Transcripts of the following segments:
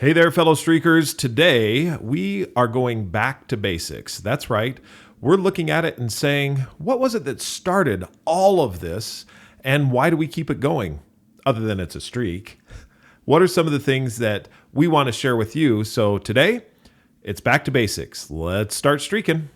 Hey there, fellow streakers. Today, we are going back to basics. That's right. We're looking at it and saying, what was it that started all of this, and why do we keep it going, other than it's a streak? What are some of the things that we want to share with you? So today, it's back to basics. Let's start streaking.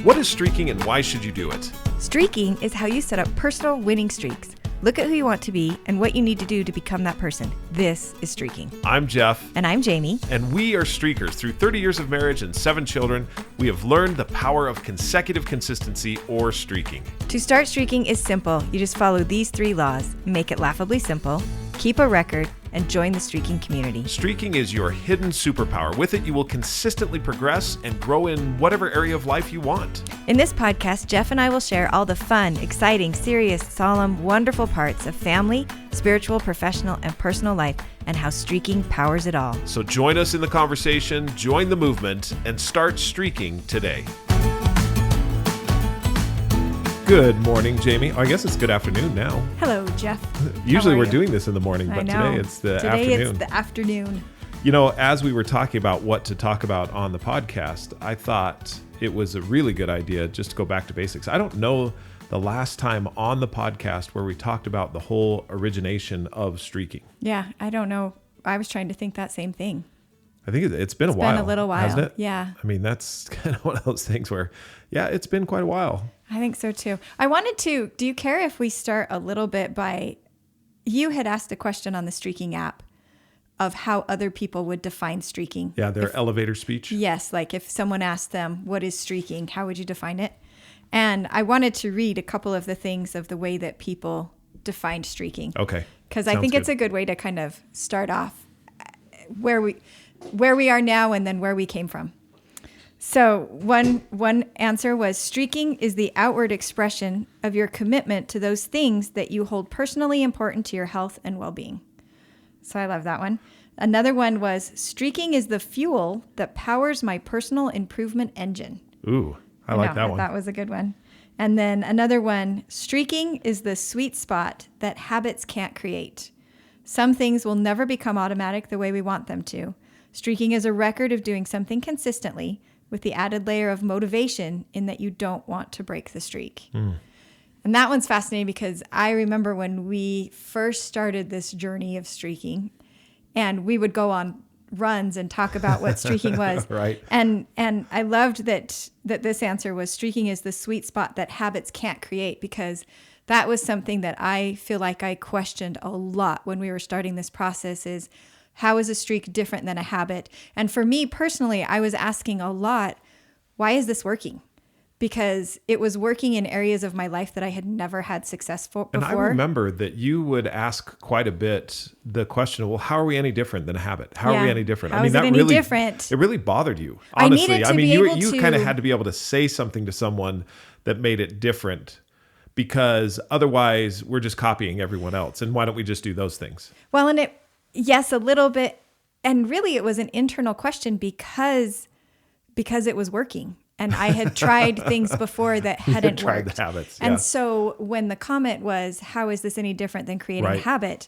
What is streaking and why should you do it? Streaking is how you set up personal winning streaks. Look at who you want to be and what you need to do to become that person. This is streaking. I'm Jeff. And I'm Jami. And we are streakers. Through 30 years of marriage and 7 children, we have learned the power of consecutive consistency or streaking. To start streaking is simple. You just follow these 3 laws. Make it laughably simple, keep a record, and join the streaking community. Streaking is your hidden superpower. With it, you will consistently progress and grow in whatever area of life you want. In this podcast, Jeff and I will share all the fun, exciting, serious, solemn, wonderful parts of family, spiritual, professional, and personal life, and how streaking powers it all. So join us in the conversation, join the movement, and start streaking today. Good morning, Jami. I guess it's good afternoon now. Hello, Jeff. Usually we're doing this in the morning, but today it's the afternoon. It's the afternoon. You know, as we were talking about what to talk about on the podcast, I thought it was a really good idea just to go back to basics. I don't know the last time on the podcast where we talked about the whole origination of streaking. Yeah, I don't know. I was trying to think that same thing. I think it's been a while. It's been a little while, hasn't it? Yeah. I mean, that's kind of one of those things where, yeah, it's been quite a while. I think so too. I wanted to, do you care if we start a little bit by, you had asked a question on the Streaking app of how other people would define streaking. Yeah, their elevator speech. Yes, like if someone asked them, what is streaking? How would you define it? And I wanted to read a couple of the things of the way that people defined streaking. Okay. Because I think it's a good way to kind of start off where we are now and then where we came from. So one answer was, streaking is the outward expression of your commitment to those things that you hold personally important to your health and well-being. So I love that one. Another one was, streaking is the fuel that powers my personal improvement engine. Ooh, I like that one. That was a good one. And then another one, streaking is the sweet spot that habits can't create. Some things will never become automatic the way we want them to. Streaking is a record of doing something consistently with the added layer of motivation in that you don't want to break the streak. And that one's fascinating because I remember when we first started this journey of streaking and we would go on runs and talk about what streaking was. Right. And I loved that this answer was, streaking is the sweet spot that habits can't create, because that was something that I feel like I questioned a lot when we were starting this process is, how is a streak different than a habit? And for me personally, I was asking a lot, why is this working? Because it was working in areas of my life that I had never had success for before. And I remember that you would ask quite a bit the question, well, how are we any different than a habit? How are we any different? How is it any different? It really bothered you, honestly. I mean, you kind of had to be able to say something to someone that made it different, because otherwise we're just copying everyone else. And why don't we just do those things? Well, yes, a little bit. And really it was an internal question because it was working. And I had tried things before that hadn't tried worked. The habits. And so when the comment was, how is this any different than creating a habit?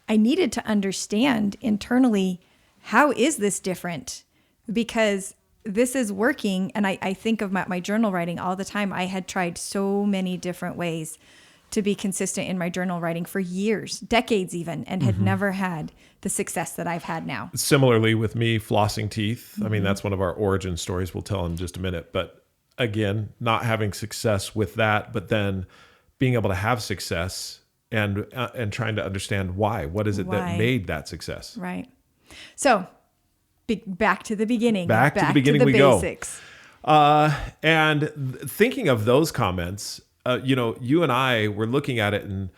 I needed to understand internally, how is this different? Because this is working. And I think of my journal writing all the time. I had tried so many different ways to be consistent in my journal writing for years, decades even, and had never had the success that I've had now. Similarly with me, flossing teeth. I mean, that's one of our origin stories we'll tell in just a minute. But again, not having success with that, but then being able to have success and trying to understand why. What is it that made that success? Right. So back to the beginning. Back to the beginning we basics. Go. And thinking of those comments, you and I were looking at it, and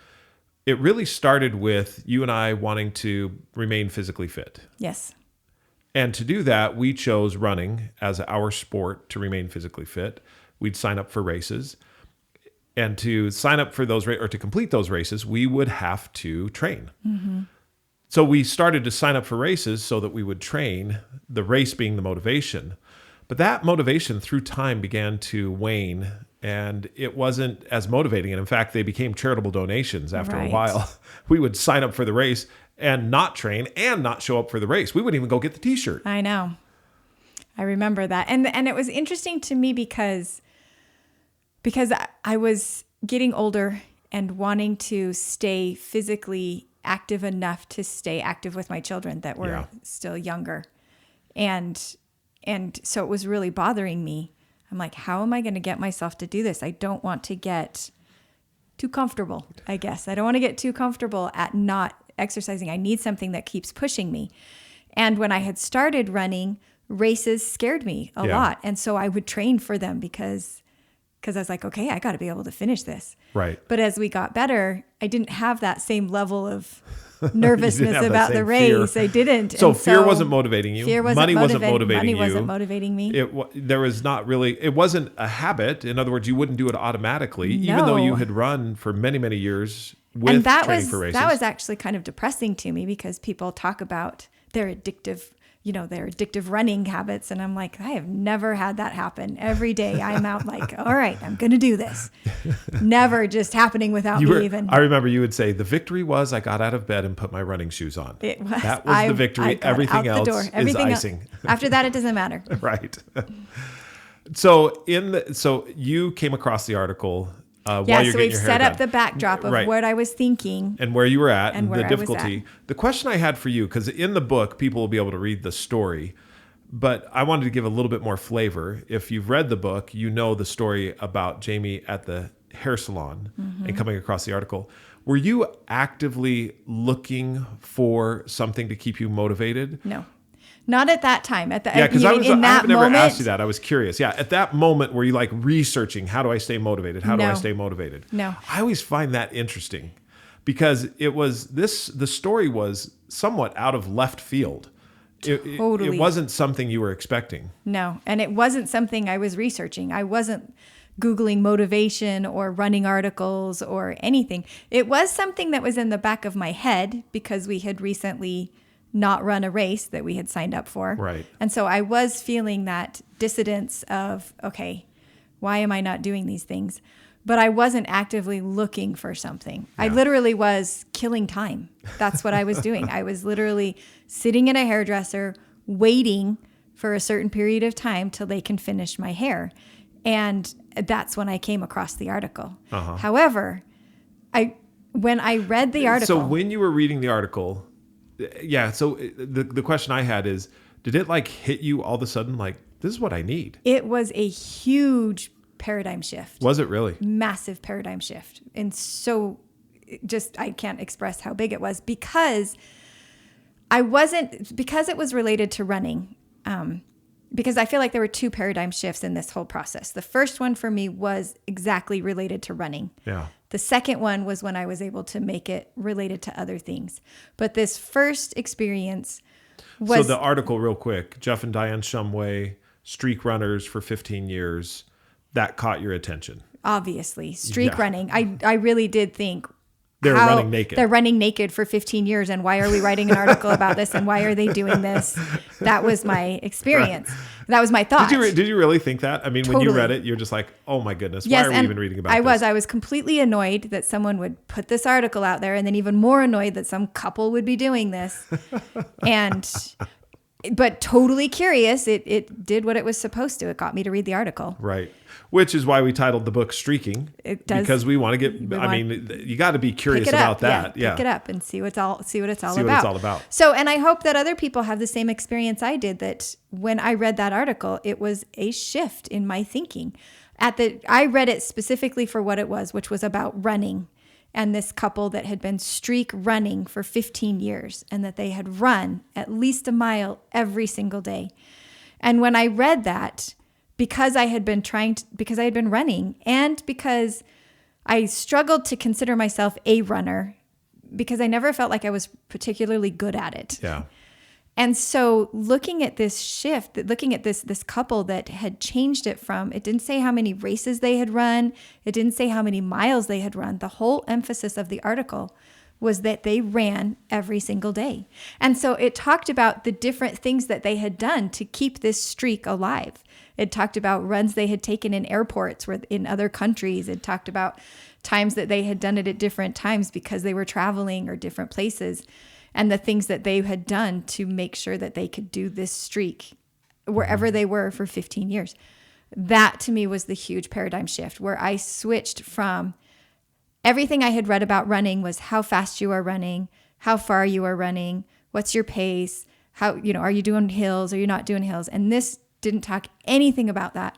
it really started with you and I wanting to remain physically fit. Yes. And to do that, we chose running as our sport to remain physically fit. We'd sign up for races. And to sign up for those, or to complete those races, we would have to train. So we started to sign up for races so that we would train, the race being the motivation. But that motivation through time began to wane, and it wasn't as motivating. And in fact, they became charitable donations after a while. We would sign up for the race and not train and not show up for the race. We wouldn't even go get the t-shirt. I know. I remember that. And it was interesting to me because I was getting older and wanting to stay physically active enough to stay active with my children that were still younger. And so it was really bothering me. I'm like, how am I going to get myself to do this? I don't want to get too comfortable, I guess. I don't want to get too comfortable at not exercising. I need something that keeps pushing me. And when I had started running, races scared me a lot. And so I would train for them because I was like, okay, I got to be able to finish this. Right. But as we got better, I didn't have that same level of nervousness about the race. Fear. I didn't. So fear wasn't motivating you. Money wasn't motivating you. Money wasn't motivating me. There was not really, it wasn't a habit. In other words, you wouldn't do it automatically, even though you had run for many, many years with training for races. That was actually kind of depressing to me because people talk about their addictive running habits. And I'm like, I have never had that happen. Every day I'm out like, all right, I'm going to do this. Never just happening without me even. I remember you would say, the victory was I got out of bed and put my running shoes on. It was. That was the victory. Everything else is icing. After that, it doesn't matter. Right. So you came across the article while you're so getting we've your hair set done. up the backdrop of what I was thinking. And where you were at and where the I was difficulty. at. The question I had for you, because in the book, people will be able to read the story, but I wanted to give a little bit more flavor. If you've read the book, you know the story about Jami at the hair salon and coming across the article. Were you actively looking for something to keep you motivated? No. Not at that time. Because I have never asked you that. I was curious. Yeah, at that moment, were you like researching, how do I stay motivated? How do I stay motivated? No. I always find that interesting because the story was somewhat out of left field. Totally. It wasn't something you were expecting. No, and it wasn't something I was researching. I wasn't Googling motivation or running articles or anything. It was something that was in the back of my head because we had recently not run a race that we had signed up for. Right. And so I was feeling that dissidence of, okay, why am I not doing these things? But I wasn't actively looking for something. Yeah. I literally was killing time. That's what I was doing. I was literally sitting in a hairdresser, waiting for a certain period of time till they can finish my hair. And that's when I came across the article. However, when I read the article. So when you were reading the article, so the question I had is, did it like hit you all of a sudden like, this is what I need? It was a huge paradigm shift. Was it really? Massive paradigm shift. And so I can't express how big it was because it was related to running. Because I feel like there were two paradigm shifts in this whole process. The first one for me was exactly related to running. Yeah. The second one was when I was able to make it related to other things. But this first experience was... So the article, real quick, Jeff and Diane Shumway, streak runners for 15 years, that caught your attention. Obviously. Streak running. I really did think... They're running naked. They're running naked for 15 years. And why are we writing an article about this? And why are they doing this? That was my experience. Right. That was my thought. Did you really think that? I mean, when you read it, you're just like, oh my goodness, why are we even reading about this? I was completely annoyed that someone would put this article out there, and then even more annoyed that some couple would be doing this. But totally curious. It did what it was supposed to. It got me to read the article. Right. Which is why we titled the book Streaking. It does. Because we want to get, you got to be curious about that. Yeah. Pick it up and see what it's all about. What it's all about. So, and I hope that other people have the same experience I did, that when I read that article, it was a shift in my thinking. I read it specifically for what it was, which was about running. And this couple that had been streak running for 15 years and that they had run at least a mile every single day. And when I read that, because I had been running and because I struggled to consider myself a runner because I never felt like I was particularly good at it. Yeah. And so looking at this shift, looking at this couple that had changed it from, it didn't say how many races they had run. It didn't say how many miles they had run. The whole emphasis of the article was that they ran every single day. And so it talked about the different things that they had done to keep this streak alive. It talked about runs they had taken in airports or in other countries. It talked about times that they had done it at different times because they were traveling or different places. and the things that they had done to make sure that they could do this streak wherever they were for 15 years. That to me was the huge paradigm shift, where I switched from everything I had read about running was how fast you are running, how far you are running, what's your pace, how, are you doing hills or you're not doing hills? And this didn't talk anything about that.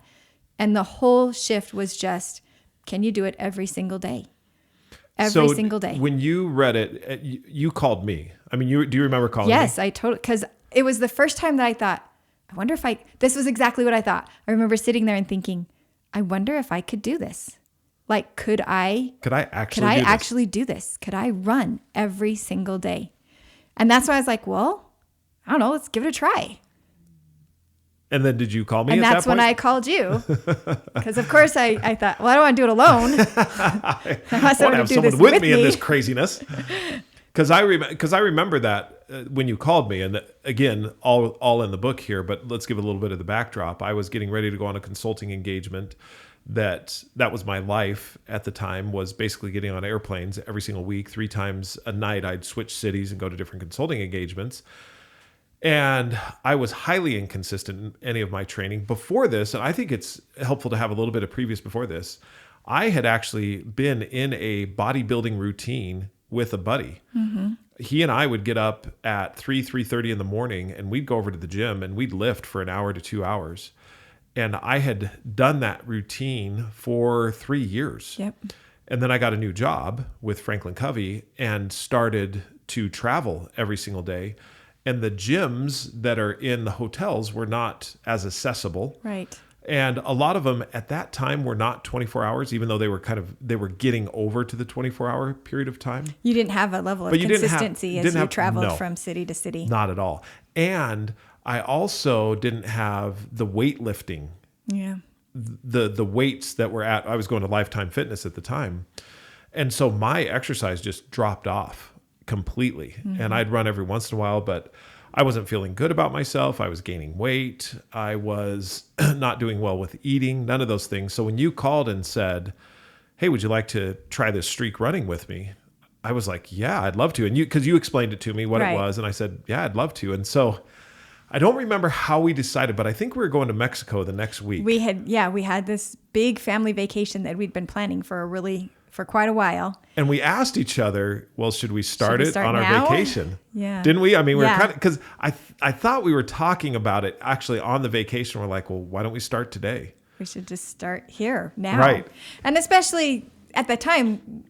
And the whole shift was just, can you do it every single day? Every single day. When you read it, you called me. I mean, do you remember calling me? Yes, I totally, because it was the first time that I thought, I wonder if this was exactly what I thought. I remember sitting there and thinking, I wonder if I could do this. Like, could I actually do this? Could I run every single day? And that's why I was like, well, I don't know, let's give it a try. And then did you call me? And that's when I called you. Because of course I thought, well, I don't want to do it alone. I want to have someone with me in this craziness. Because I remember that when you called me, and again, all in the book here, but let's give a little bit of the backdrop. I was getting ready to go on a consulting engagement. That was my life at the time, was basically getting on airplanes every single week, 3 times a night. I'd switch cities and go to different consulting engagements. And I was highly inconsistent in any of my training before this. And I think it's helpful to have a little bit of previous before this. I had actually been in a bodybuilding routine with a buddy. Mm-hmm. He and I would get up at 3:30 in the morning, and we'd go over to the gym and we'd lift for an hour to 2 hours. And I had done that routine for 3 years. Yep. And then I got a new job with Franklin Covey and started to travel every single day. And the gyms that are in the hotels were not as accessible. Right. And a lot of them at that time were not 24 hours, even though they were getting over to the 24-hour period of time. You didn't have a level of consistency as you traveled from city to city. Not at all. And I also didn't have the weightlifting. Yeah. The weights that were I was going to Lifetime Fitness at the time. And so my exercise just dropped off completely. Mm-hmm. And I'd run every once in a while, but I wasn't feeling good about myself. I was gaining weight. I was not doing well with eating, none of those things. So when you called and said, hey, would you like to try this streak running with me? I was like, yeah, I'd love to. And because you explained it to me what it was. And I said, yeah, I'd love to. And so I don't remember how we decided, but I think we were going to Mexico the next week. We had this big family vacation that we'd been planning for quite a while. And we asked each other, well, should we start on our vacation? Yeah. Didn't we? I mean, we were kind of, because I thought we were talking about it actually on the vacation. We're like, well, why don't we start today? We should just start here now. Right. And especially at the time,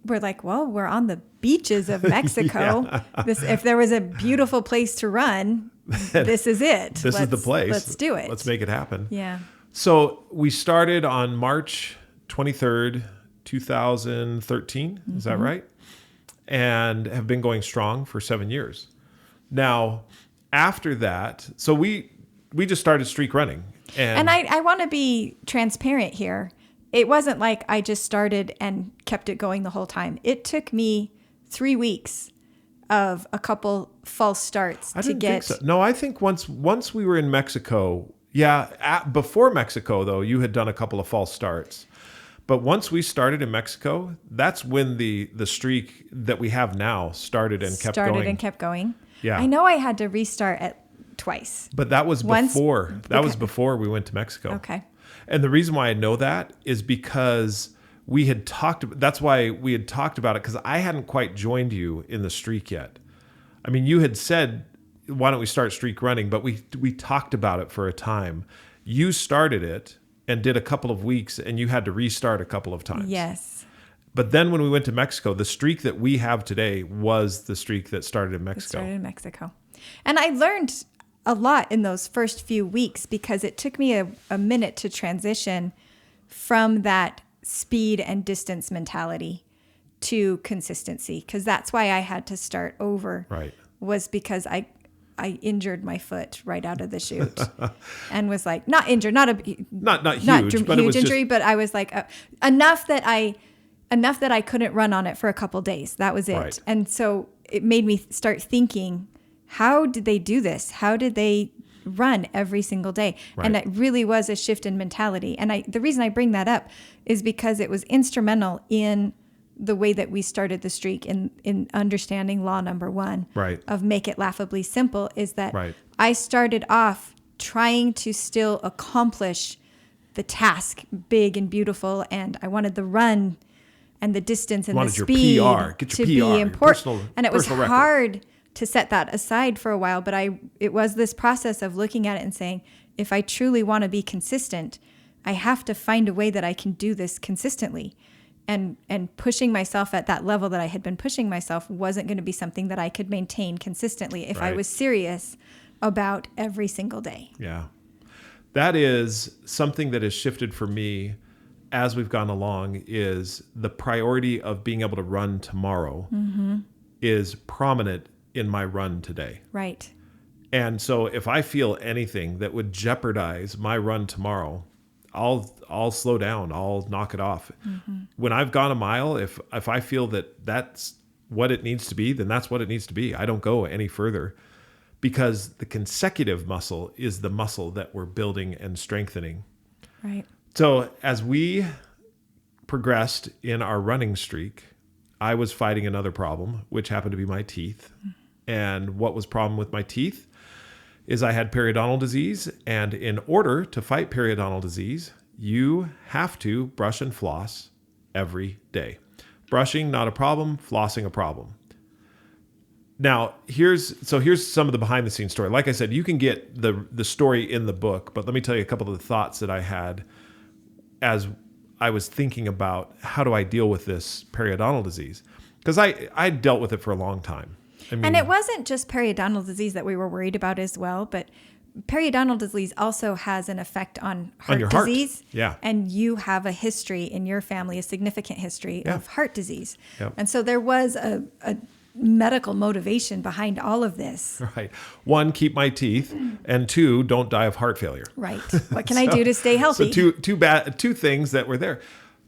we're like, well, we're on the beaches of Mexico. If there was a beautiful place to run, this is it. This is the place. Let's do it. Let's make it happen. Yeah. So we started on March 23rd, 2013. Is that right? And have been going strong for 7 years. Now, after that, so we just started streak running. And I want to be transparent here. It wasn't like I just started and kept it going the whole time. It took me 3 weeks of a couple false starts to get. Think so. No, I think once we were in Mexico, before Mexico though, you had done a couple of false starts. But once we started in Mexico, that's when the streak that we have now started and kept going. Yeah. I know I had to restart twice. But that was before. That was before we went to Mexico. Okay. And the reason why I know that is because we had talked. That's why we had talked about it, because I hadn't quite joined you in the streak yet. I mean, you had said, why don't we start streak running? But we talked about it for a time. You started it and did a couple of weeks, and you had to restart a couple of times. Yes. But then when we went to Mexico, the streak that we have today was the streak that started in Mexico. And I learned a lot in those first few weeks, because it took me a minute to transition from that speed and distance mentality to consistency, because that's why I had to start over. Right. Was because I injured my foot right out of the chute and was like, not injured, not huge, but it was injury, but I was like enough that I couldn't run on it for a couple days. That was it. Right. And so it made me start thinking, how did they do this? How did they run every single day? Right. And it really was a shift in mentality. And the reason I bring that up is because it was instrumental in the way that we started the streak in understanding law number 1 Right. of make it laughably simple is that Right. I started off trying to still accomplish the task big and beautiful, and I wanted the run and the distance and the Wanted your speed PR. Get to your be PR, your important. personal- And it was personal record. hard to set that aside for a while, but it was this process of looking at it and saying, if I truly want to be consistent, I have to find a way that I can do this consistently. And pushing myself at that level that I had been pushing myself wasn't going to be something that I could maintain consistently if I Right. was serious about every single day. Yeah. That is something that has shifted for me as we've gone along, is the priority of being able to run tomorrow is prominent in my run today. Right. And so if I feel anything that would jeopardize my run tomorrow, I'll slow down. I'll knock it off. When I've gone a mile, if I feel that that's what it needs to be, then that's what it needs to be. I don't go any further, because the consecutive muscle is the muscle that we're building and strengthening. Right. So as we progressed in our running streak, I was fighting another problem, which happened to be my teeth. And what was problem with my teeth is I had periodontal disease. And in order to fight periodontal disease, you have to brush and floss every day. Brushing, not a problem. Flossing, a problem. Now, here's some of the behind the scenes story. Like I said, you can get the story in the book, but let me tell you a couple of the thoughts that I had as I was thinking about how do I deal with this periodontal disease? Because I dealt with it for a long time. I mean, And it wasn't just periodontal disease that we were worried about as well, but periodontal disease also has an effect on heart your heart. disease. Yeah. And you have a history in your family, a significant history Yeah. of heart disease. Yep. And so there was a medical motivation behind all of this. right. One, keep my teeth, and two, don't die of heart failure. Right. What can I do to stay healthy? So two things that were there.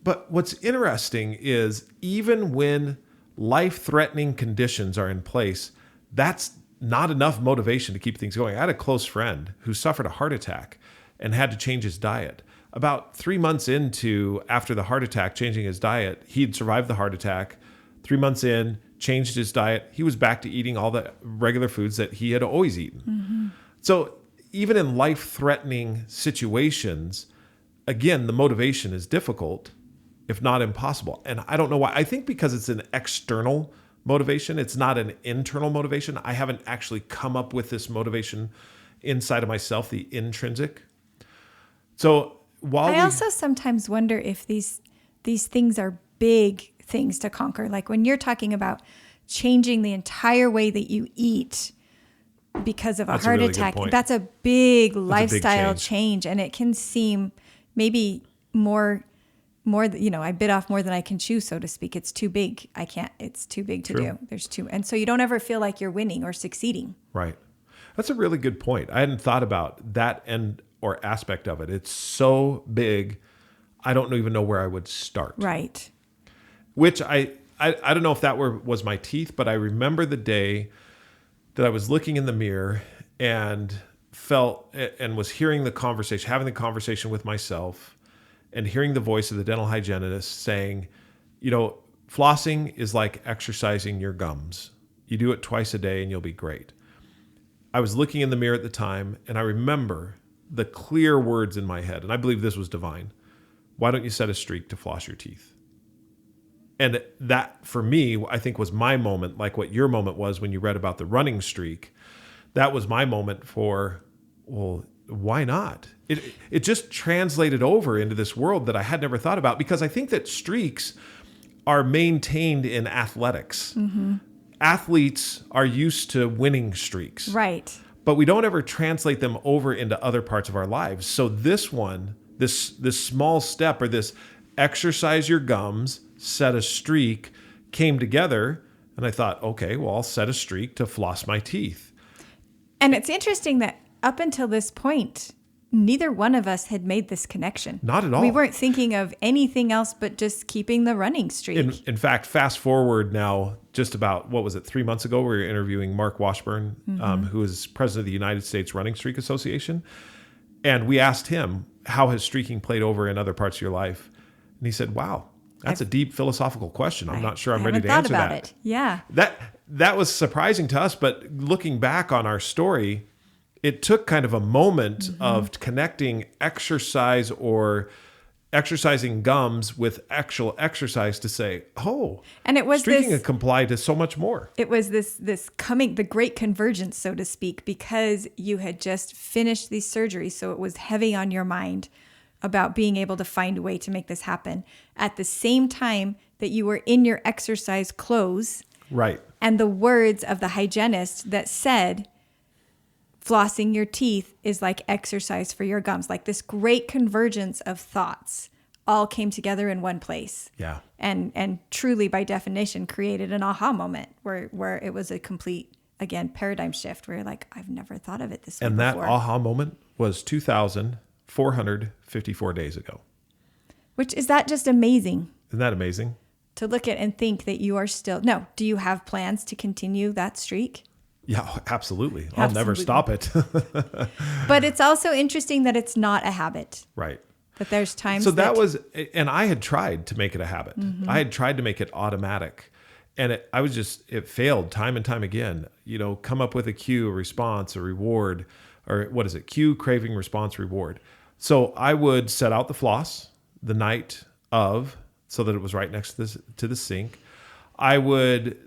But what's interesting is even when life-threatening conditions are in place, that's not enough motivation to keep things going. I had a close friend who suffered a heart attack and had to change his diet. About 3 months after the heart attack, changing his diet, he'd survived the heart attack. 3 months in, changed his diet. He was back to eating all the regular foods that he had always eaten. So even in life-threatening situations, again, the motivation is difficult, if not impossible. And I don't know why. I think because it's an external motivation, it's not an internal motivation. I haven't actually come up with this motivation inside of myself, the intrinsic. So while I also sometimes wonder if these things are big things to conquer. Like when you're talking about changing the entire way that you eat because of a That's a heart really good attack, point. that's a big big lifestyle change. change. And it can seem maybe more, I bit off more than I can chew, so to speak. It's too big. It's too big to True. do. And so you don't ever feel like you're winning or succeeding. Right. That's a really good point. I hadn't thought about that end or aspect of it. It's so big, I don't even know where I would start. Right. Which I don't know if that was my teeth, but I remember the day that I was looking in the mirror and felt and was hearing the conversation, having the conversation with myself, and hearing the voice of the dental hygienist saying, flossing is like exercising your gums. You do it twice a day and you'll be great. I was looking in the mirror at the time, and I remember the clear words in my head, and I believe this was divine. Why don't you set a streak to floss your teeth? And that, for me, I think was my moment, like what your moment was when you read about the running streak. That was my moment for, well, why not? It just translated over into this world that I had never thought about, because I think that streaks are maintained in athletics. Mm-hmm. Athletes are used to winning streaks. Right. But we don't ever translate them over into other parts of our lives. So this small step, or this exercise your gums, set a streak, came together, and I thought, okay, well, I'll set a streak to floss my teeth. And it's interesting that up until this point, neither one of us had made this connection. Not at all. We weren't thinking of anything else but just keeping the running streak. In fact, fast forward now, just about, 3 months ago, we were interviewing Mark Washburn, who is president of the United States Running Streak Association. And we asked him, how has streaking played over in other parts of your life? And he said, wow, That's a deep philosophical question. I'm not sure I'm ready haven't to thought answer about that. it. Yeah. That was surprising to us, but looking back on our story, it took kind of a moment of connecting exercise or exercising gums with actual exercise to say, oh, And it was streaking this, applied to so much more. it was this coming, the great convergence, so to speak, because you had just finished these surgeries. So it was heavy on your mind about being able to find a way to make this happen at the same time that you were in your exercise clothes. Right. And the words of the hygienist that said, flossing your teeth is like exercise for your gums. Like this great convergence of thoughts all came together in one place. Yeah. And truly, by definition, created an aha moment where it was a complete, again, paradigm shift where you're like, I've never thought of it this way And before. that aha moment was 2,454 days ago. Which is that just amazing Isn't that amazing? to look at and think that you are still, no, do you have plans to continue that streak? Yeah, absolutely. I'll never Absolutely. stop it. But it's also interesting that it's not a habit, Right. that there's times So that was, and I had tried to make it a habit. Mm-hmm. I had tried to make it automatic. And it failed time and time again. Come up with a cue, a response, a reward, or what is it? Cue, craving, response, reward. So I would set out the floss the night of, so that it was right next to the sink. I would,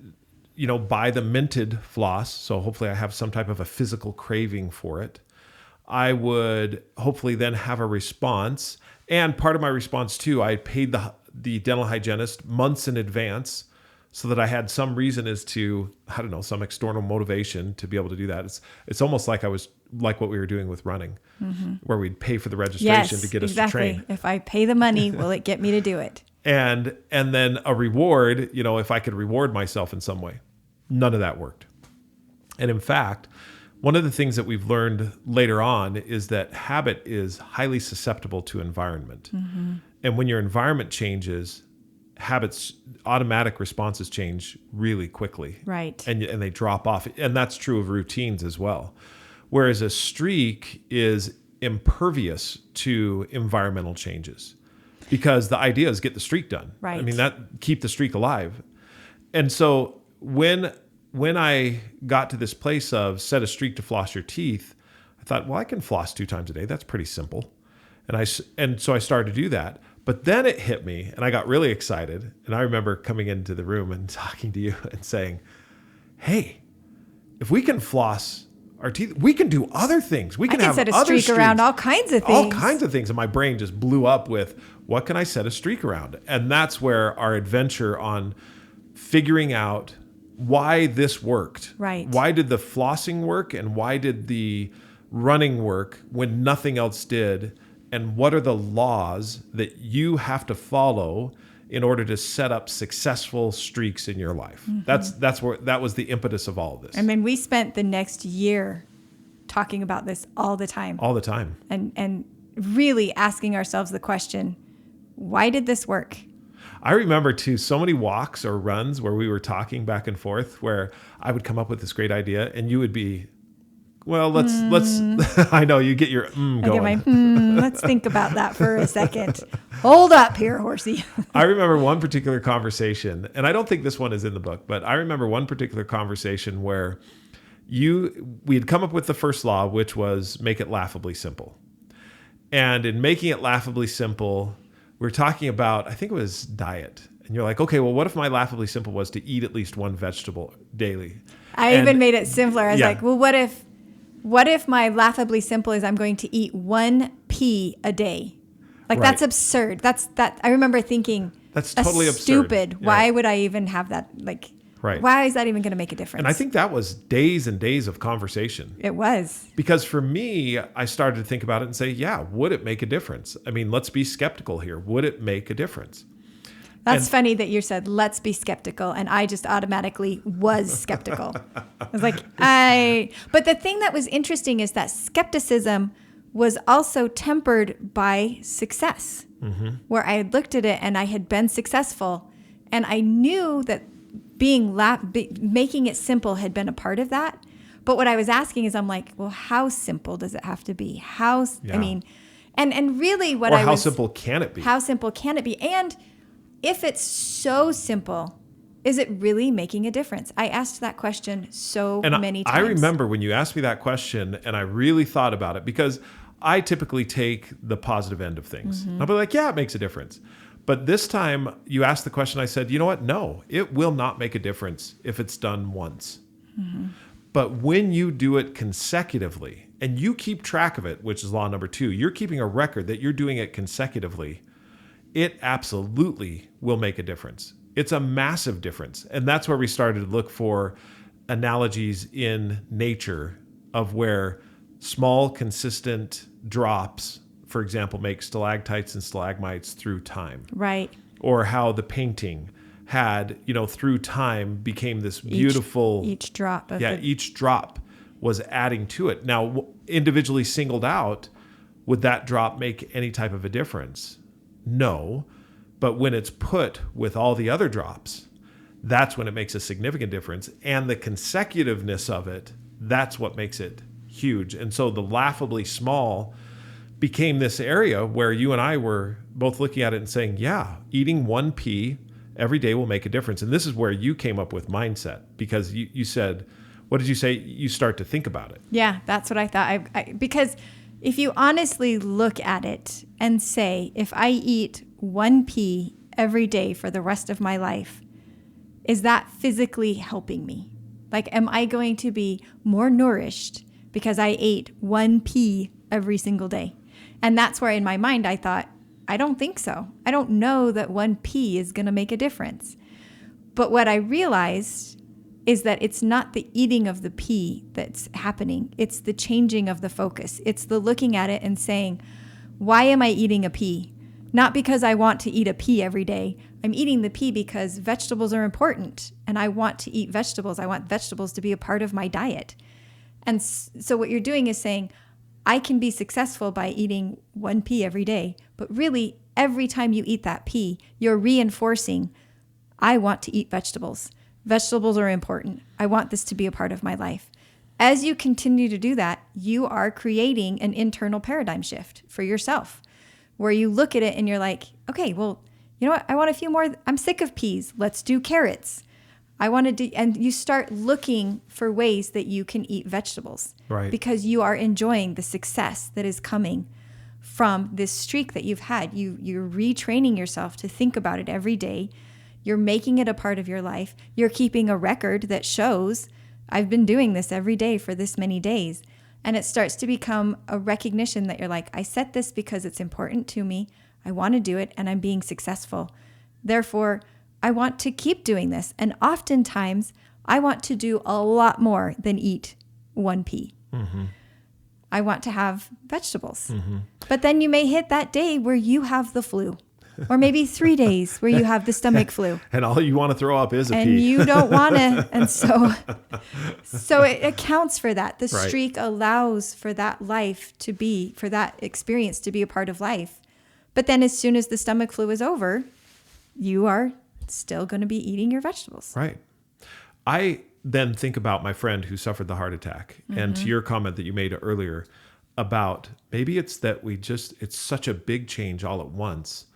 buy the minted floss. So hopefully I have some type of a physical craving for it. I would hopefully then have a response. And part of my response too, I paid the dental hygienist months in advance so that I had some reason as to, I don't know, some external motivation to be able to do that. It's almost like I was like what we were doing with running, where we'd pay for the registration to get us to train. If I pay the money, will it get me to do it? And then a reward, if I could reward myself in some way. None of that worked. And in fact, one of the things that we've learned later on is that habit is highly susceptible to environment. And when your environment changes, habits, automatic responses change really quickly. Right. And they drop off. And that's true of routines as well. Whereas a streak is impervious to environmental changes. Because the idea is get the streak done. Right. I mean, keep the streak alive. And so when I got to this place of set a streak to floss your teeth, I thought, well, I can floss 2 times a day. That's pretty simple. And so I started to do that. But then it hit me and I got really excited. And I remember coming into the room and talking to you and saying, hey, if we can floss our teeth, we can do other things. We can have set a other streak around all kinds of things. All kinds of things. And my brain just blew up with, what can I set a streak around? And that's where our adventure on figuring out why this worked. Right. Why did the flossing work and why did the running work when nothing else did? And what are the laws that you have to follow in order to set up successful streaks in your life? That was the impetus of all of this. I mean, we spent the next year talking about this all the time. All the time. And really asking ourselves the question, why did this work? I remember too, so many walks or runs where we were talking back and forth where I would come up with this great idea and you would be, well, let's, I know you get your going. I get my, let's think about that for a second. Hold up here, horsey. I remember one particular conversation, and I don't think this one is in the book, but I remember one particular conversation where we had come up with the first law, which was make it laughably simple. And in making it laughably simple, we were talking about, I think it was diet. And you're like, okay, well, what if my laughably simple was to eat at least one vegetable daily? I even made it simpler. I was Yeah. like, well, what if my laughably simple is I'm going to eat 1 pea a day? Like, Right. that's absurd. I remember thinking, That's totally absurd. stupid. Yeah. Why would I even have that? Like, Right. why is that even going to make a difference? And I think that was days and days of conversation. it was. Because for me, I started to think about it and say, yeah, would it make a difference? I mean, let's be skeptical here. Would it make a difference? That's funny that you said, let's be skeptical. And I just automatically was skeptical. I was like, but the thing that was interesting is that skepticism was also tempered by success, where I had looked at it and I had been successful. And I knew that making it simple had been a part of that. But what I was asking is, I'm like, well, how simple does it have to be? I mean, and really How simple can it be? How simple can it be? And if it's so simple, is it really making a difference? I asked that question many times. I remember when you asked me that question, and I really thought about it, because I typically take the positive end of things. I'll be like, yeah, it makes a difference. But this time you asked the question, I said, you know what? No, it will not make a difference if it's done once. But when you do it consecutively and you keep track of it, which is law number 2, you're keeping a record that you're doing it consecutively, it absolutely will make a difference. It's a massive difference. And that's where we started to look for analogies in nature of where small, consistent drops, for example, make stalactites and stalagmites through time. Right. Or how the painting had, through time became this beautiful... Each drop. Each drop was adding to it. Now, individually singled out, would that drop make any type of a difference? No. But when it's put with all the other drops, that's when it makes a significant difference. And the consecutiveness of it, that's what makes it huge. And so the laughably small became this area where you and I were both looking at it and saying, yeah, eating 1 pea every day will make a difference. And this is where you came up with mindset, because you said, what did you say? You start to think about it. Yeah, that's what I thought. Because if you honestly look at it and say, if I eat 1 pea every day for the rest of my life, is that physically helping me? Like, am I going to be more nourished because I ate 1 pea every single day? And that's where in my mind I thought, I don't think so. I don't know that 1 pea is going to make a difference. But what I realized is that it's not the eating of the pea that's happening. It's the changing of the focus. It's the looking at it and saying, why am I eating a pea? Not because I want to eat a pea every day. I'm eating the pea because vegetables are important and I want to eat vegetables. I want vegetables to be a part of my diet. And so what you're doing is saying, I can be successful by eating 1 pea every day, but really every time you eat that pea, you're reinforcing, I want to eat vegetables. Vegetables are important. I want this to be a part of my life. As you continue to do that, you are creating an internal paradigm shift for yourself, where you look at it and you're like, okay, well, you know what? I want a few more. I'm sick of peas. Let's do carrots. I want to do, and you start looking for ways that you can eat vegetables, right? Because you are enjoying the success that is coming from this streak that you've had. You're retraining yourself to think about it every day. You're making it a part of your life. You're keeping a record that shows I've been doing this every day for this many days. And it starts to become a recognition that you're like, I set this because it's important to me. I want to do it and I'm being successful. Therefore, I want to keep doing this. And oftentimes I want to do a lot more than eat 1 pea. Mm-hmm. I want to have vegetables. Mm-hmm. But then you may hit that day where you have the flu. Or maybe 3 days where you have the stomach flu. And all you want to throw up is a pea. And you don't want to. And so it accounts for that. The Right. streak allows for that life to be, for that experience to be a part of life. But then as soon as the stomach flu is over, you are still going to be eating your vegetables. Right. I then think about my friend who suffered the heart attack. Mm-hmm. And to your comment that you made earlier about maybe it's that it's such a big change all at once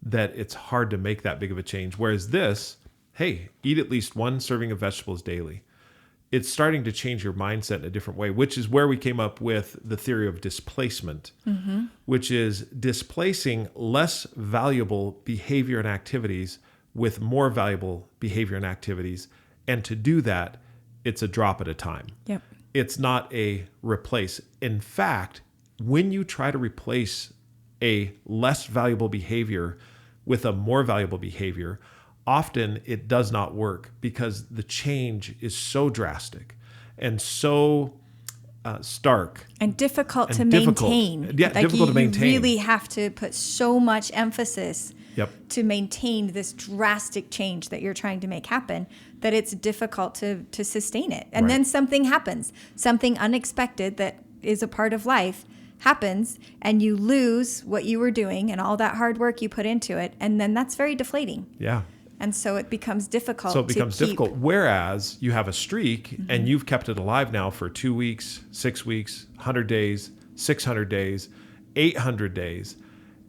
that it's hard to make that big of a change. Whereas this, hey, eat at least 1 serving of vegetables daily. It's starting to change your mindset in a different way, which is where we came up with the theory of displacement, mm-hmm. which is displacing less valuable behavior and activities with more valuable behavior and activities. And to do that, it's a drop at a time. Yep. It's not a replace. In fact, when you try to replace a less valuable behavior with a more valuable behavior, often it does not work because the change is so drastic and so stark. And difficult to maintain. Yeah, difficult to maintain. You really have to put so much emphasis Yep. to maintain this drastic change that you're trying to make happen, that it's difficult to sustain it. And Right. then something happens, something unexpected that is a part of life happens, and you lose what you were doing and all that hard work you put into it. And then that's very deflating. Yeah. And so it becomes difficult. So it becomes to keep. difficult. Whereas you have a streak Mm-hmm. and you've kept it alive now for 2 weeks, 6 weeks, 100 days, 600 days, 800 days,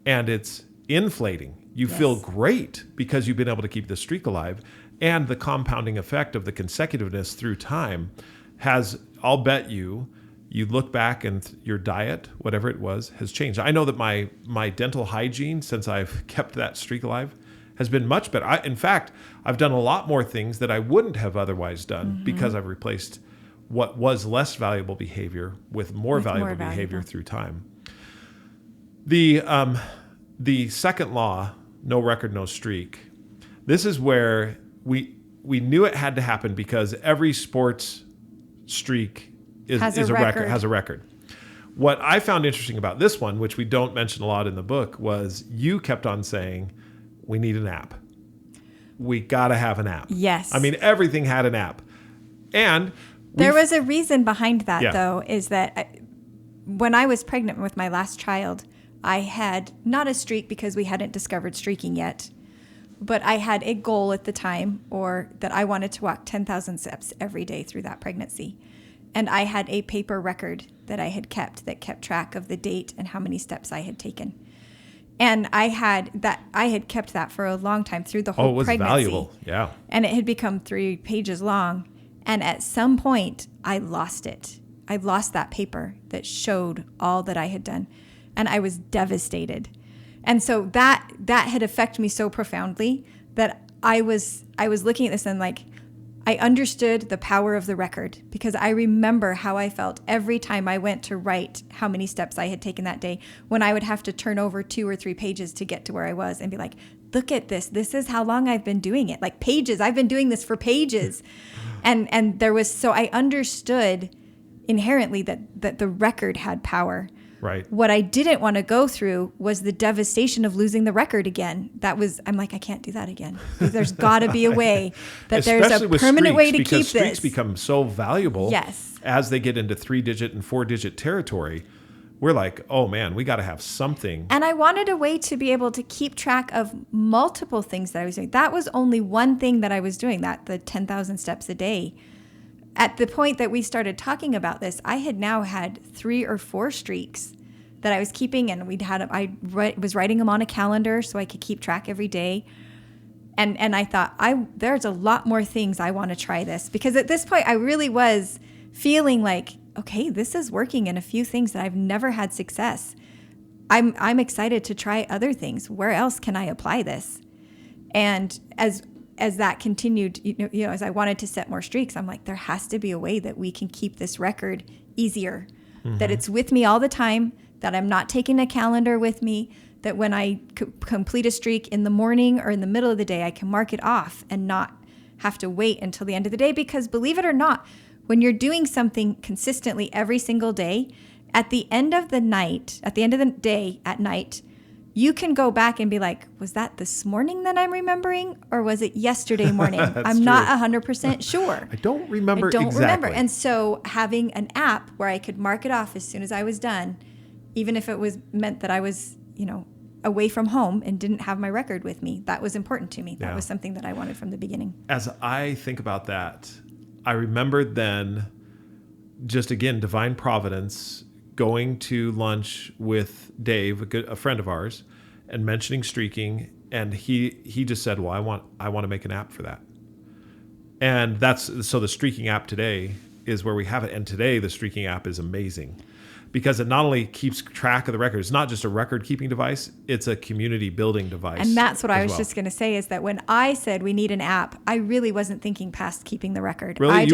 and it's inflating. You Yes. feel great because you've been able to keep the streak alive. And the compounding effect of the consecutiveness through time has, I'll bet you look back and your diet, whatever it was, has changed. I know that my dental hygiene, since I've kept that streak alive, has been much better. In fact, I've done a lot more things that I wouldn't have otherwise done because I've replaced what was less valuable behavior with more valuable behavior through time. The second law, no record, no streak. This is where we knew it had to happen because every sports streak has a record. What I found interesting about this one, which we don't mention a lot in the book, was you kept on saying, we need an app. We got to have an app. Yes. I mean, everything had an app. And there was a reason behind that, though, is that when I was pregnant with my last child, I had not a streak because we hadn't discovered streaking yet, but I had a goal at the time, or that I wanted to walk 10,000 steps every day through that pregnancy. And I had a paper record that I had kept that kept track of the date and how many steps I had taken. And I had kept that for a long time through the whole pregnancy. Oh, it was valuable. Yeah. And it had become 3 pages long. And at some point, I lost it. I lost that paper that showed all that I had done. And I was devastated. And so that had affected me so profoundly that I was looking at this and like, I understood the power of the record, because I remember how I felt every time I went to write how many steps I had taken that day, when I would have to turn over 2 or 3 pages to get to where I was and be like, look at this. This is how long I've been doing it. Like pages. I've been doing this for pages. And there was, so I understood inherently that the record had power. Right. What I didn't want to go through was the devastation of losing the record again. I'm like, I can't do that again. There's got to be a way that there's a permanent way to keep this. Because streaks become so valuable. Yes. As they get into 3-digit and 4-digit territory, we're like, oh man, we got to have something. And I wanted a way to be able to keep track of multiple things that I was doing. That was only one thing that I was doing, the 10,000 steps a day. At the point that we started talking about this, I had now had 3 or 4 streaks that I was keeping, and I was writing them on a calendar so I could keep track every day. And I thought, there's a lot more things I want to try this, because at this point I really was feeling like, okay, this is working in a few things that I've never had success. I'm excited to try other things. Where else can I apply this? And as that continued, as I wanted to set more streaks, I'm like, there has to be a way that we can keep this record easier, that it's with me all the time, that I'm not taking a calendar with me, that when I complete a streak in the morning or in the middle of the day, I can mark it off and not have to wait until the end of the day. Because believe it or not, when you're doing something consistently every single day, at the end of the day at night, you can go back and be like, was that this morning that I'm remembering, or was it yesterday morning? I'm not 100% sure. I don't remember exactly. And so having an app where I could mark it off as soon as I was done, even if it was meant that I was, away from home and didn't have my record with me, that was important to me. That was something that I wanted from the beginning. As I think about that, I remembered then, just again, divine providence, going to lunch with Dave, a friend of ours, and mentioning streaking, and he just said, well, I want to make an app for that. And so the streaking app today is where we have it. And today the streaking app is amazing, because it not only keeps track of the record, it's not just a record keeping device, it's a community building device. And that's what I was just going to say, is that when I said we need an app, I really wasn't thinking past keeping the record. Really?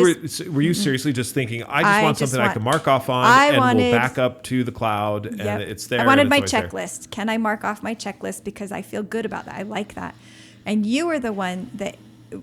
Were you seriously just thinking, I just want something I can mark off on and we'll back up to the cloud and it's there? I wanted my checklist. There. Can I mark off my checklist, because I feel good about that. I like that. And you were the one that,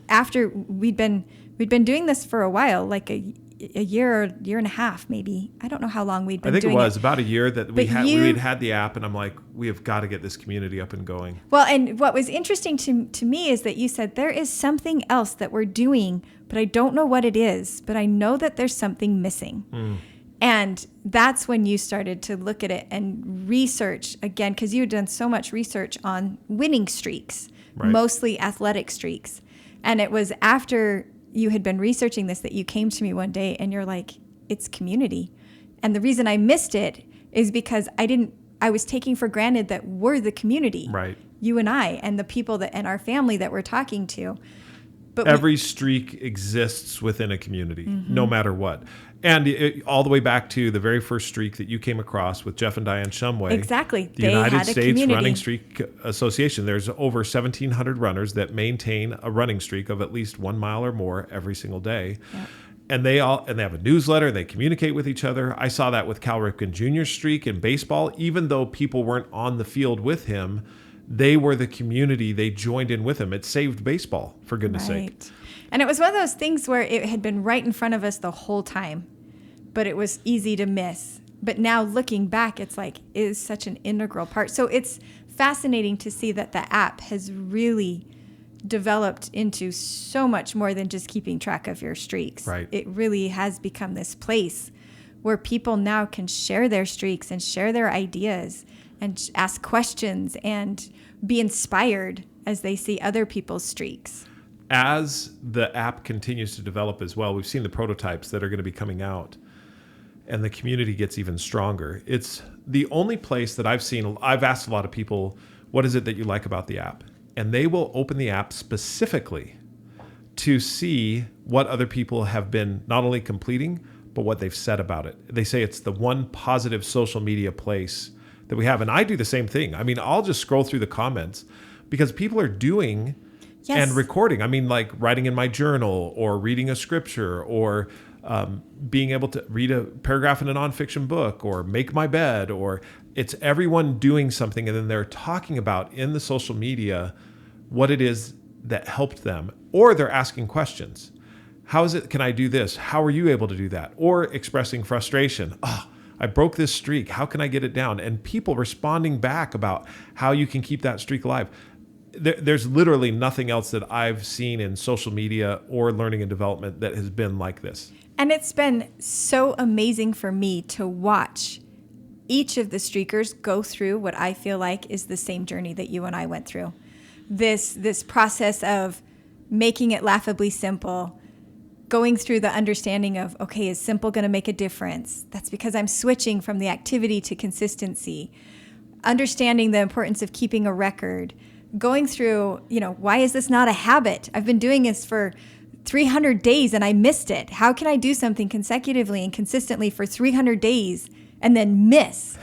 after we'd been doing this for a while, like a year or year and a half, maybe. I don't know how long we'd been doing it. I think it was about a year that we had the app, and I'm like, we have got to get this community up and going. Well, and what was interesting to me is that you said there is something else that we're doing, but I don't know what it is, but I know that there's something missing. And that's when you started to look at it and research again, because you had done so much research on winning streaks, mostly athletic streaks. And it was after you had been researching this that you came to me one day and you're like, it's community. And the reason I missed it is because I was taking for granted that we're the community. Right. you and I and the people that and our family that we're talking to. But every streak exists within a community, no matter what. And all the way back to the very first streak that you came across with Jeff and Diane Shumway. Exactly. The United States Running Streak Association. There's over 1,700 runners that maintain a running streak of at least 1 mile or more every single day. Yep. And they have a newsletter. They communicate with each other. I saw that with Cal Ripken Jr.'s streak in baseball. Even though people weren't on the field with him, they were the community. They joined in with him. It saved baseball, for goodness sake. And it was one of those things where it had been right in front of us the whole time, but it was easy to miss. But now looking back, it's like, it is such an integral part. So it's fascinating to see that the app has really developed into so much more than just keeping track of your streaks. Right. It really has become this place where people now can share their streaks and share their ideas and ask questions and be inspired as they see other people's streaks. As the app continues to develop as well, we've seen the prototypes that are going to be coming out, and the community gets even stronger. It's the only place that I've seen. I've asked a lot of people, what is it that you like about the app? And they will open the app specifically to see what other people have been not only completing, but what they've said about it. They say it's the one positive social media place that we have. And I do the same thing. I mean, I'll just scroll through the comments because people are doing and recording. I mean, like writing in my journal or reading a scripture or being able to read a paragraph in a nonfiction book or make my bed, or it's everyone doing something. And then they're talking about in the social media what it is that helped them, or they're asking questions. How is it? Can I do this? How are you able to do that? Or expressing frustration. Oh, I broke this streak. How can I get it down? And people responding back about how you can keep that streak alive. There's literally nothing else that I've seen in social media or learning and development that has been like this. And it's been so amazing for me to watch each of the streakers go through what I feel like is the same journey that you and I went through. This process of making it laughably simple, going through the understanding of, okay, is simple going to make a difference? That's because I'm switching from the activity to consistency. Understanding the importance of keeping a record. Going through, why is this not a habit? I've been doing this for 300 days and I missed it. How can I do something consecutively and consistently for 300 days and then miss?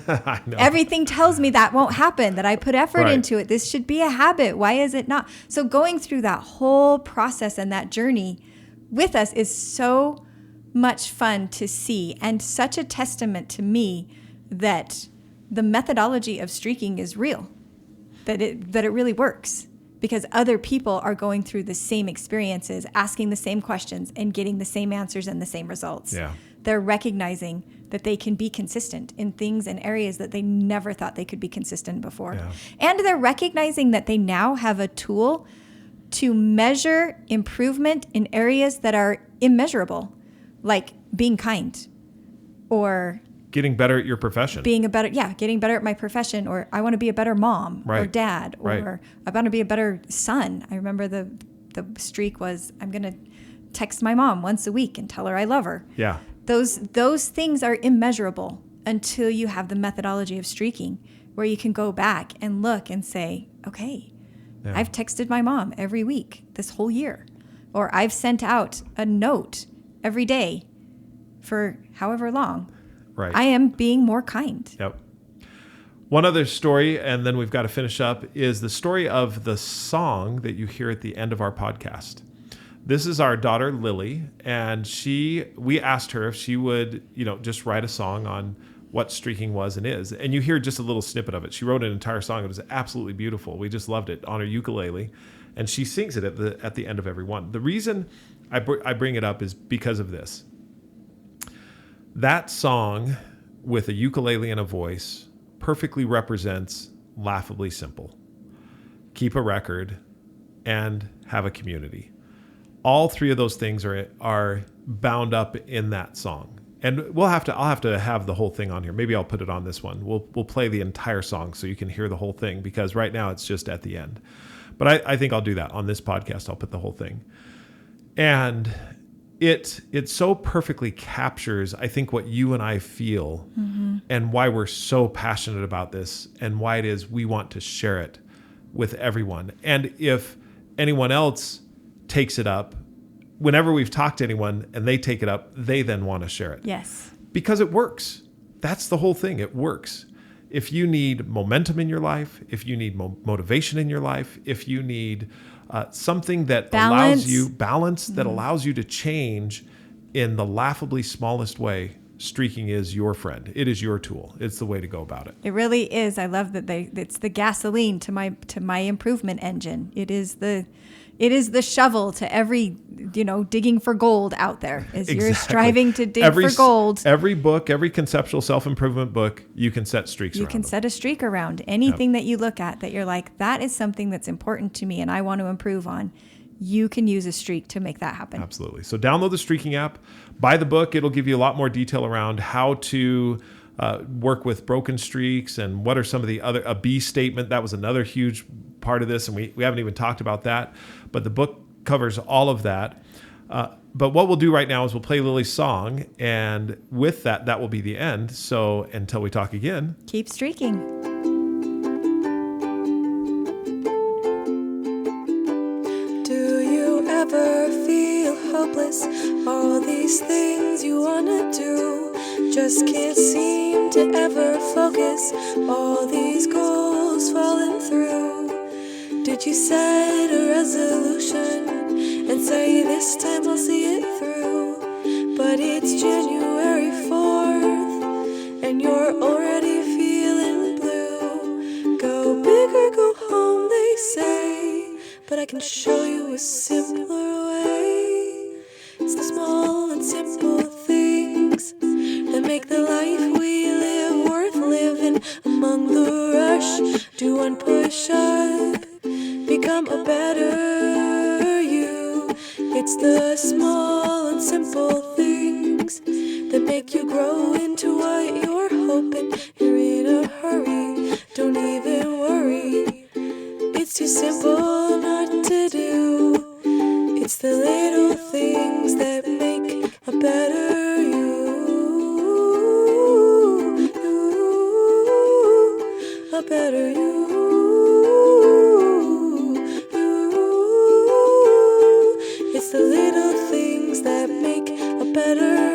I know. Everything tells me that won't happen, that I put effort into it. This should be a habit. Why is it not? So going through that whole process and that journey with us is so much fun to see, and such a testament to me that the methodology of streaking is real, that it really works, because other people are going through the same experiences, asking the same questions and getting the same answers and the same results. Yeah. They're recognizing that they can be consistent in things and areas that they never thought they could be consistent before. Yeah. And they're recognizing that they now have a tool to measure improvement in areas that are immeasurable, like being kind or getting better at your profession. getting better at my profession, or I want to be a better mom or dad, or I want to be a better son. I remember the streak was, I'm going to text my mom once a week and tell her I love her. Yeah. Those things are immeasurable until you have the methodology of streaking, where you can go back and look and say, okay, I've texted my mom every week this whole year, or I've sent out a note every day for however long. Right. I am being more kind. Yep. One other story, and then we've got to finish up, is the story of the song that you hear at the end of our podcast. This is our daughter, Lily, and we asked her if she would, just write a song on what streaking was and is. And you hear just a little snippet of it. She wrote an entire song. It was absolutely beautiful. We just loved it, on her ukulele. And she sings it at the end of every one. The reason I bring it up is because of this. That song with a ukulele and a voice perfectly represents laughably simple. Keep a record and have a community. All three of those things are bound up in that song. And I'll have to have the whole thing on here. Maybe I'll put it on this one. We'll play the entire song so you can hear the whole thing, because right now it's just at the end. But I think I'll do that on this podcast. I'll put the whole thing. And it so perfectly captures, I think, what you and I feel, and why we're so passionate about this, and why it is we want to share it with everyone. And if anyone else takes it up, whenever we've talked to anyone and they take it up, they then want to share it. Yes. Because it works. That's the whole thing. It works. If you need momentum in your life, if you need motivation in your life, if you need something that allows you balance, that allows you to change in the laughably smallest way, streaking is your friend. It is your tool. It's the way to go about it. It really is. I love that it's the gasoline to my improvement engine. It is the shovel to every, digging for gold out there. As you're striving to dig for gold. Every book, every conceptual self-improvement book, you can set streaks around. You can set a streak around anything that you look at that you're like, that is something that's important to me and I want to improve on. You can use a streak to make that happen. Absolutely. So download the Streaking app, buy the book. It'll give you a lot more detail around how to work with broken streaks and what are some of the other, a B statement. That was another huge part of this, and we haven't even talked about that. But the book covers all of that. But what we'll do right now is we'll play Lily's song, and with that will be the end. So until we talk again, keep streaking. Ever feel hopeless? All these things you wanna do, just can't seem to ever focus. All these goals falling through. Did you set a resolution and say this time I'll see it through? But it's January 4th and you're already feeling blue. Go big or go home, they say, but I can show you a simpler way. It's the small and simple things that make the life we live worth living. Among the rush, do one push-up, become a better you. It's the small and simple things that make you grow into what you're hoping. You're in a hurry, don't even worry. It's too simple not to do. It's the little things that make a better you. A better you. It's the little things that make a better